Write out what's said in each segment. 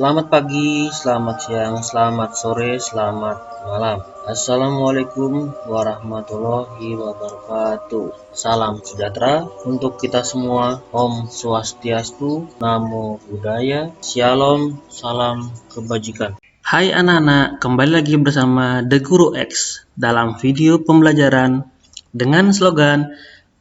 Selamat pagi, selamat siang, selamat sore, selamat malam. Assalamualaikum warahmatullahi wabarakatuh. Salam sejahtera untuk kita semua. Om Swastiastu, Namo Buddhaya, Shalom, salam kebajikan. Hai anak-anak, kembali lagi bersama The Guru X dalam video pembelajaran dengan slogan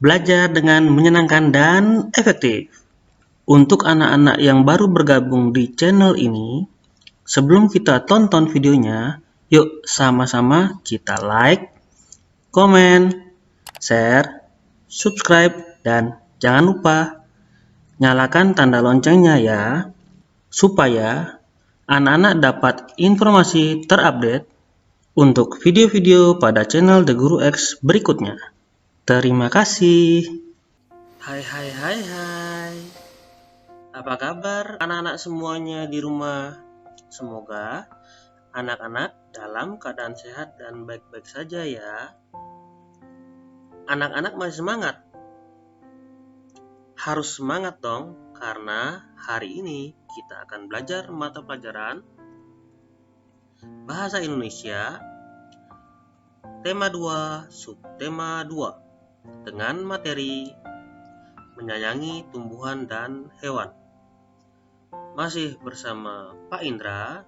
belajar dengan menyenangkan dan efektif. Untuk anak-anak yang baru bergabung di channel ini, sebelum kita tonton videonya, yuk sama-sama kita like, komen, share, subscribe, dan jangan lupa nyalakan tanda loncengnya ya, supaya anak-anak dapat informasi terupdate untuk video-video pada channel The Guru X berikutnya. Terima kasih. Hai. Apa kabar anak-anak semuanya di rumah? Semoga anak-anak dalam keadaan sehat dan baik-baik saja ya. Anak-anak masih semangat? Harus semangat dong, karena hari ini kita akan belajar mata pelajaran Bahasa Indonesia tema 2, subtema 2 dengan materi menyayangi tumbuhan dan hewan. Masih bersama Pak Indra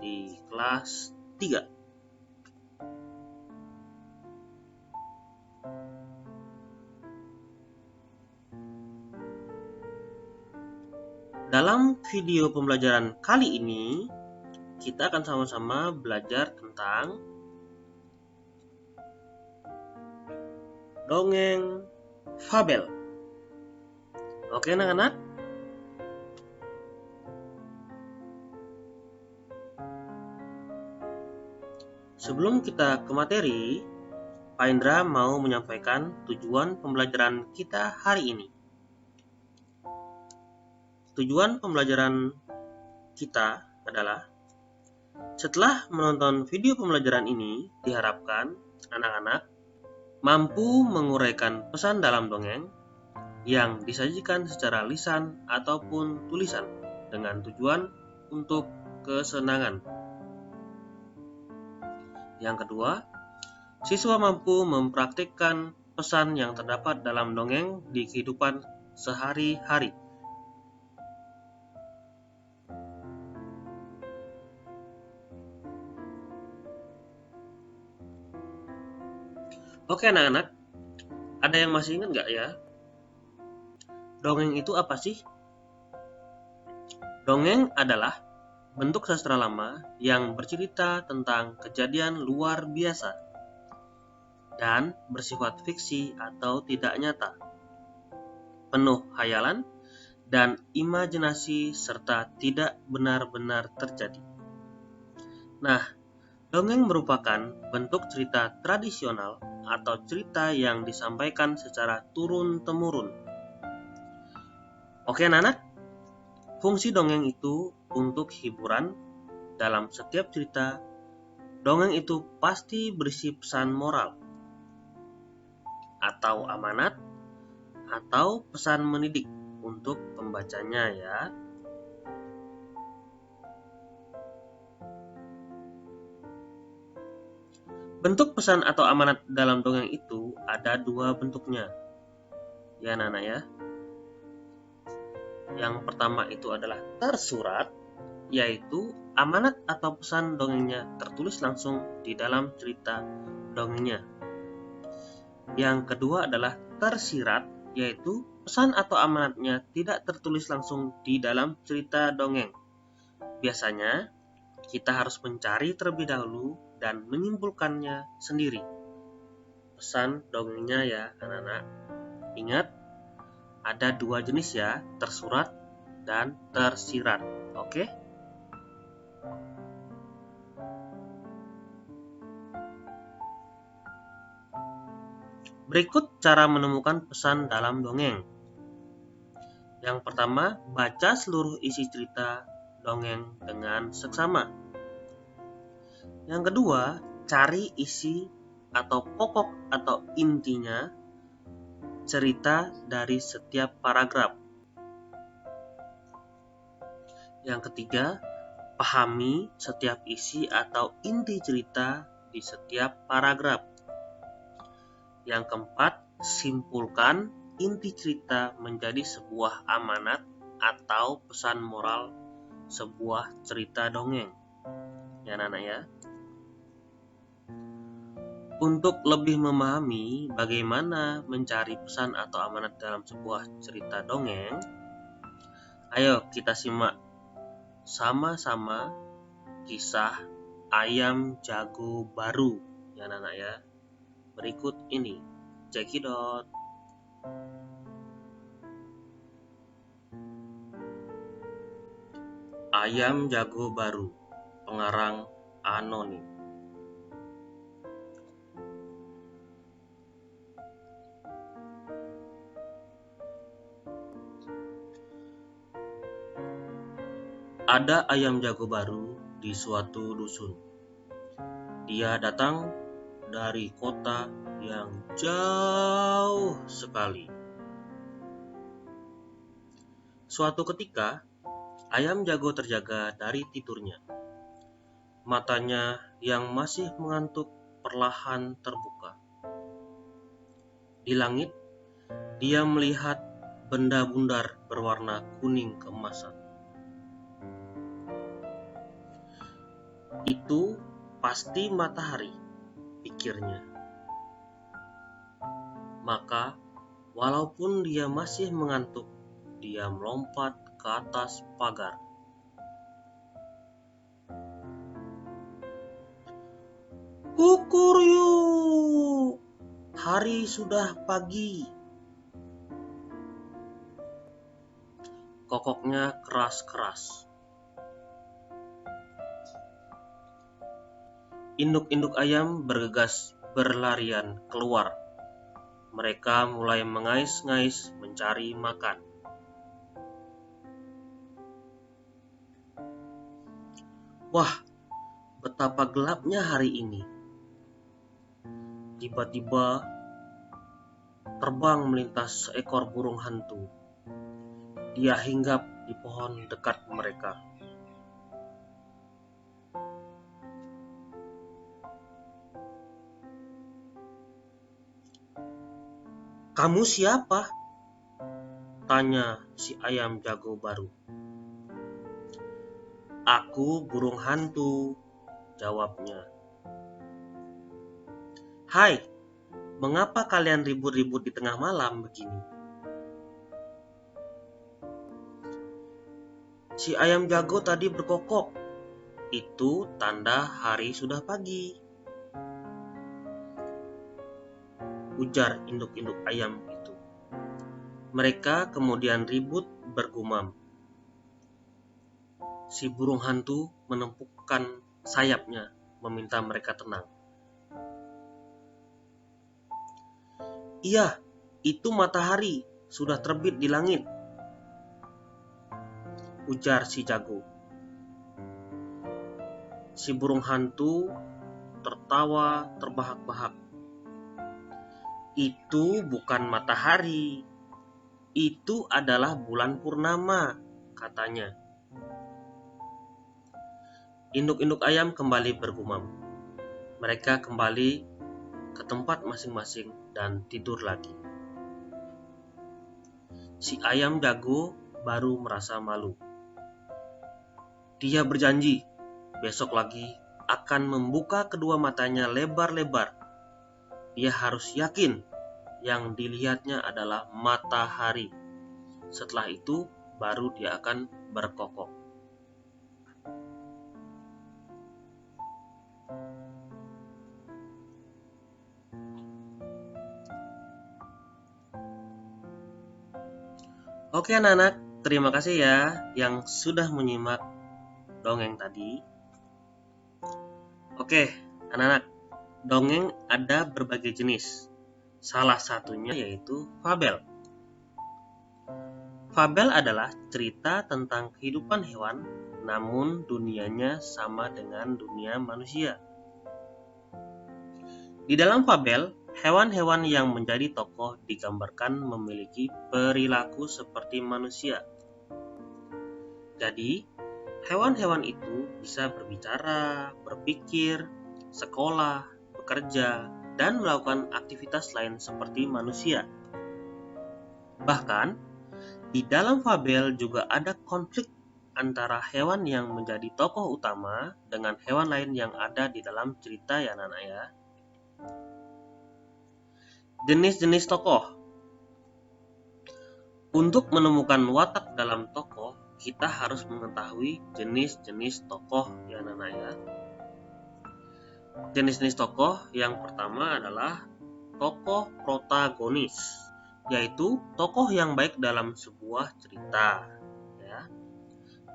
di kelas 3. Dalam video pembelajaran kali ini, kita akan sama-sama belajar tentang dongeng fabel. Oke anak-anak? Sebelum kita ke materi, Pak Indra mau menyampaikan tujuan pembelajaran kita hari ini. Tujuan pembelajaran kita adalah setelah menonton video pembelajaran ini, diharapkan anak-anak mampu menguraikan pesan dalam dongeng yang disajikan secara lisan ataupun tulisan dengan tujuan untuk kesenangan. Yang kedua, siswa mampu mempraktikkan pesan yang terdapat dalam dongeng di kehidupan sehari-hari. Oke anak-anak, ada yang masih ingat nggak ya? Dongeng itu apa sih? Dongeng adalah bentuk sastra lama yang bercerita tentang kejadian luar biasa dan bersifat fiksi atau tidak nyata, penuh hayalan dan imajinasi serta tidak benar-benar terjadi. Nah, dongeng merupakan bentuk cerita tradisional atau cerita yang disampaikan secara turun-temurun. Oke anak-anak, fungsi dongeng itu untuk hiburan. Dalam setiap cerita, dongeng itu pasti berisi pesan moral, atau amanat, atau pesan mendidik untuk pembacanya ya. Bentuk pesan atau amanat dalam dongeng itu ada dua bentuknya. Ya anak-anak ya. Yang pertama itu adalah tersurat, yaitu amanat atau pesan dongengnya tertulis langsung di dalam cerita dongengnya. Yang kedua adalah tersirat, yaitu pesan atau amanatnya tidak tertulis langsung di dalam cerita dongeng. Biasanya, kita harus mencari terlebih dahulu dan menyimpulkannya sendiri. Pesan dongengnya ya anak-anak. Ingat, ada dua jenis ya, tersurat dan tersirat. Oke? Berikut cara menemukan pesan dalam dongeng. Yang pertama, baca seluruh isi cerita dongeng dengan seksama. Yang kedua, cari isi atau pokok atau intinya cerita dari setiap paragraf. Yang ketiga, Pahami setiap isi atau inti cerita di setiap paragraf. Yang keempat, simpulkan inti cerita menjadi sebuah amanat atau pesan moral sebuah cerita dongeng. Ya anak-anak ya. Untuk lebih memahami bagaimana mencari pesan atau amanat dalam sebuah cerita dongeng, ayo kita simak sama-sama kisah Ayam Jago Baru ya anak-anak ya. Berikut ini, check it out. Ayam Jago Baru, pengarang anonim. Ada ayam jago baru di suatu dusun. Dia datang dari kota yang jauh sekali. Suatu ketika, ayam jago terjaga dari tidurnya. Matanya yang masih mengantuk perlahan terbuka. Di langit, dia melihat benda bundar berwarna kuning keemasan. Itu pasti matahari, pikirnya. Maka, walaupun dia masih mengantuk, dia melompat ke atas pagar. Kukuryuk, hari sudah pagi. Kokoknya keras-keras. Induk-induk ayam bergegas berlarian keluar. Mereka mulai mengais-ngais mencari makan. Wah, betapa gelapnya hari ini. Tiba-tiba terbang melintas seekor burung hantu. Dia hinggap di pohon dekat mereka. Kamu siapa? Tanya si ayam jago baru. Aku burung hantu, jawabnya. Hai, mengapa kalian ribut-ribut di tengah malam begini? Si ayam jago tadi berkokok. Itu tanda hari sudah pagi. Ujar induk-induk ayam itu. Mereka kemudian ribut bergumam. Si burung hantu menempukkan sayapnya meminta mereka tenang. Iya, itu matahari sudah terbit di langit, ujar si jago. Si burung hantu tertawa terbahak-bahak. Itu bukan matahari, itu adalah bulan purnama, katanya. Induk-induk ayam kembali bergumam. Mereka kembali ke tempat masing-masing dan tidur lagi. Si ayam jago baru merasa malu. Dia berjanji besok lagi akan membuka kedua matanya lebar-lebar. Dia harus yakin yang dilihatnya adalah matahari. Setelah itu baru dia akan berkokok. Oke anak-anak, terima kasih ya yang sudah menyimak dongeng tadi. Oke anak-anak, dongeng ada berbagai jenis. Salah satunya yaitu fabel. Fabel adalah cerita tentang kehidupan hewan, namun dunianya sama dengan dunia manusia. Di dalam fabel, hewan-hewan yang menjadi tokoh digambarkan memiliki perilaku seperti manusia. Jadi, Hewan-hewan itu bisa berbicara, berpikir, sekolah, bekerja, dan melakukan aktivitas lain seperti manusia. Bahkan, di dalam fabel juga ada konflik antara hewan yang menjadi tokoh utama dengan hewan lain yang ada di dalam cerita ya anak-anak ya. Jenis-jenis tokoh. Untuk menemukan watak dalam tokoh, kita harus mengetahui jenis-jenis tokoh ya anak-anak ya. Jenis-jenis tokoh yang pertama adalah tokoh protagonis, yaitu tokoh yang baik dalam sebuah cerita ya.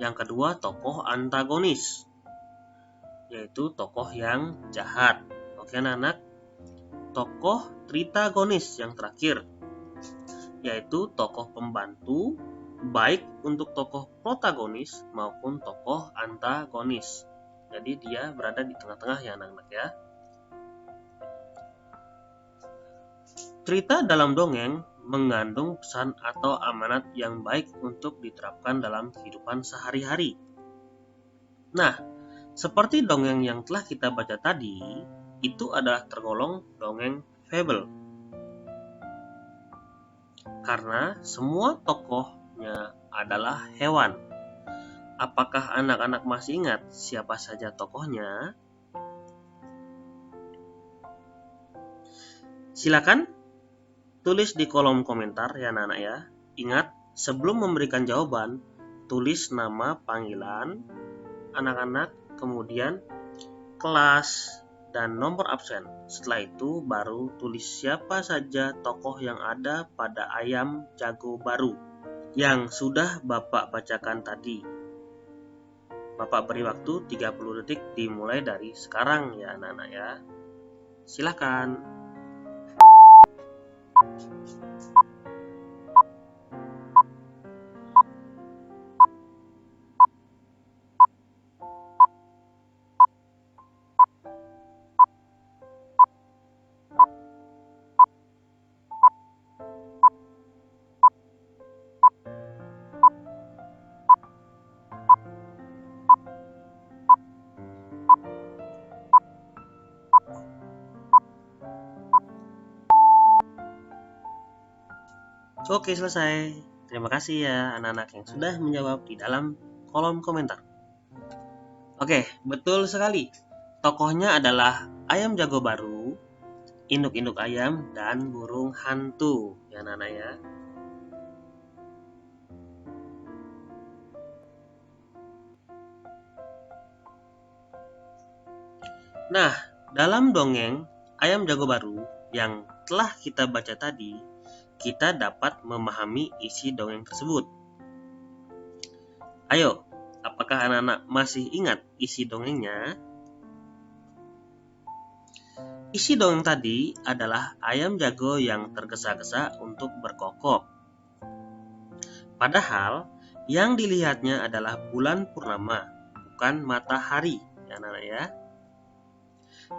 Yang kedua tokoh antagonis, yaitu tokoh yang jahat. Oke anak-anak. Tokoh tritagonis yang terakhir, yaitu tokoh pembantu baik untuk tokoh protagonis maupun tokoh antagonis. Jadi dia berada di tengah-tengah ya anak-anak ya. Cerita dalam dongeng mengandung pesan atau amanat yang baik untuk diterapkan dalam kehidupan sehari-hari. Nah, seperti dongeng yang telah kita baca tadi, itu adalah tergolong dongeng fable. Karena semua tokohnya adalah hewan. Apakah anak-anak masih ingat siapa saja tokohnya? Silakan tulis di kolom komentar ya anak-anak ya. Ingat, sebelum memberikan jawaban, tulis nama panggilan anak-anak, kemudian kelas, dan nomor absen. Setelah itu baru tulis siapa saja tokoh yang ada pada Ayam Jago Baru yang sudah Bapak bacakan tadi. Bapak beri waktu 30 detik dimulai dari sekarang ya anak-anak ya. Silakan. Oke, selesai. Terima kasih ya anak-anak yang sudah menjawab di dalam kolom komentar. Oke, betul sekali. Tokohnya adalah Ayam Jago Baru, Induk-induk ayam, dan burung hantu ya anak-anak ya. Nah, dalam dongeng Ayam Jago Baru yang telah kita baca tadi, kita dapat memahami isi dongeng tersebut. Ayo, apakah anak-anak masih ingat isi dongengnya? Isi dongeng tadi adalah ayam jago yang tergesa-gesa untuk berkokok. Padahal yang dilihatnya adalah bulan purnama, bukan matahari, ya anak-anak ya.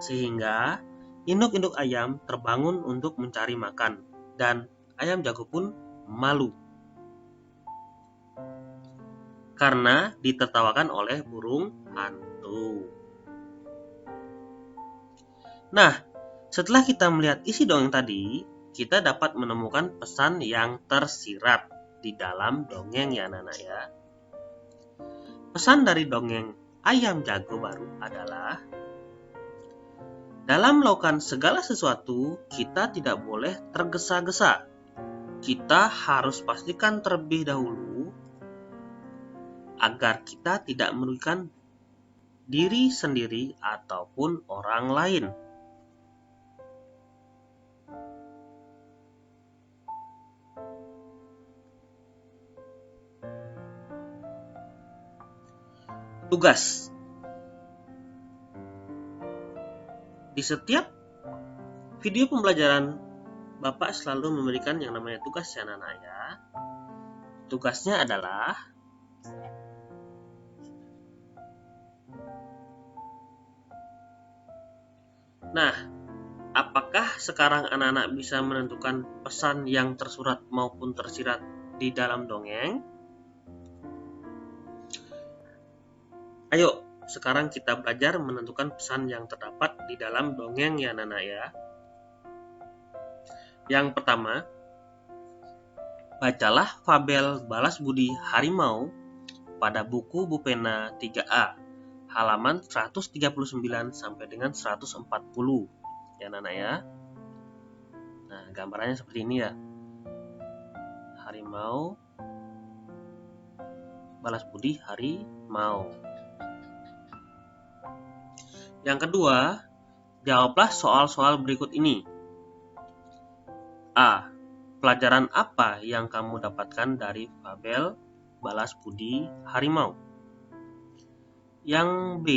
Sehingga induk-induk ayam terbangun untuk mencari makan, dan ayam jago pun malu karena ditertawakan oleh burung hantu. Nah, setelah kita melihat isi dongeng tadi, kita dapat menemukan pesan yang tersirat di dalam dongeng ya anak-anak ya. Pesan dari dongeng Ayam Jago Baru adalah, dalam melakukan segala sesuatu, kita tidak boleh tergesa-gesa. Kita harus pastikan terlebih dahulu agar kita tidak merugikan diri sendiri ataupun orang lain. Tugas. Di setiap video pembelajaran, Bapak selalu memberikan yang namanya tugas ya anak-anak ya. Tugasnya adalah apakah sekarang anak-anak bisa menentukan pesan yang tersurat maupun tersirat di dalam dongeng? Ayo, sekarang kita belajar menentukan pesan yang terdapat di dalam dongeng ya anak-anak ya. Yang pertama, bacalah fabel Balas Budi Harimau pada buku Bupena 3A, halaman 139 sampai dengan 140. Ya anak-anak ya. Nah, gambarannya seperti ini ya. Harimau, Balas Budi Harimau. Yang kedua, jawablah soal-soal berikut ini. A. Pelajaran apa yang kamu dapatkan dari fabel Balas Budi Harimau? Yang B.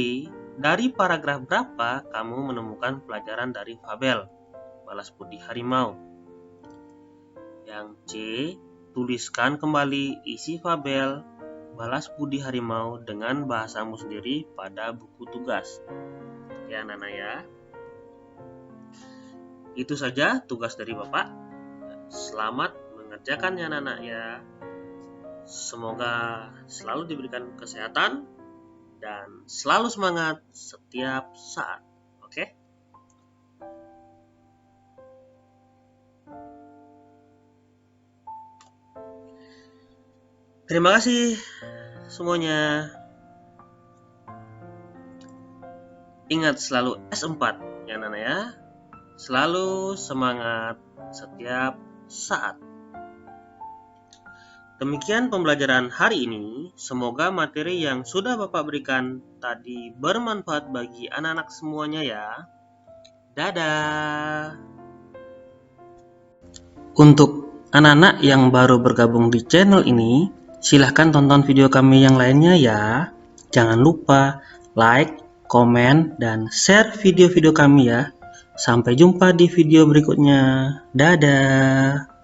Dari paragraf berapa kamu menemukan pelajaran dari fabel Balas Budi Harimau? Yang C. Tuliskan kembali isi fabel Balas Budi Harimau dengan bahasamu sendiri pada buku tugas. Ya anak-anak ya. Itu saja tugas dari Bapak. Selamat mengerjakan ya anak-anak ya. Semoga selalu diberikan kesehatan dan selalu semangat setiap saat. Oke? Terima kasih semuanya. Ingat selalu S4 ya anak-anak ya. Selalu semangat setiap saat. Demikian pembelajaran hari ini. Semoga materi yang sudah Bapak berikan tadi bermanfaat bagi anak-anak semuanya ya. Dadah. Untuk anak-anak yang baru bergabung di channel ini, silahkan tonton video kami yang lainnya ya. Jangan lupa like, komen, dan share video-video kami ya. Sampai jumpa di video berikutnya. Dadah.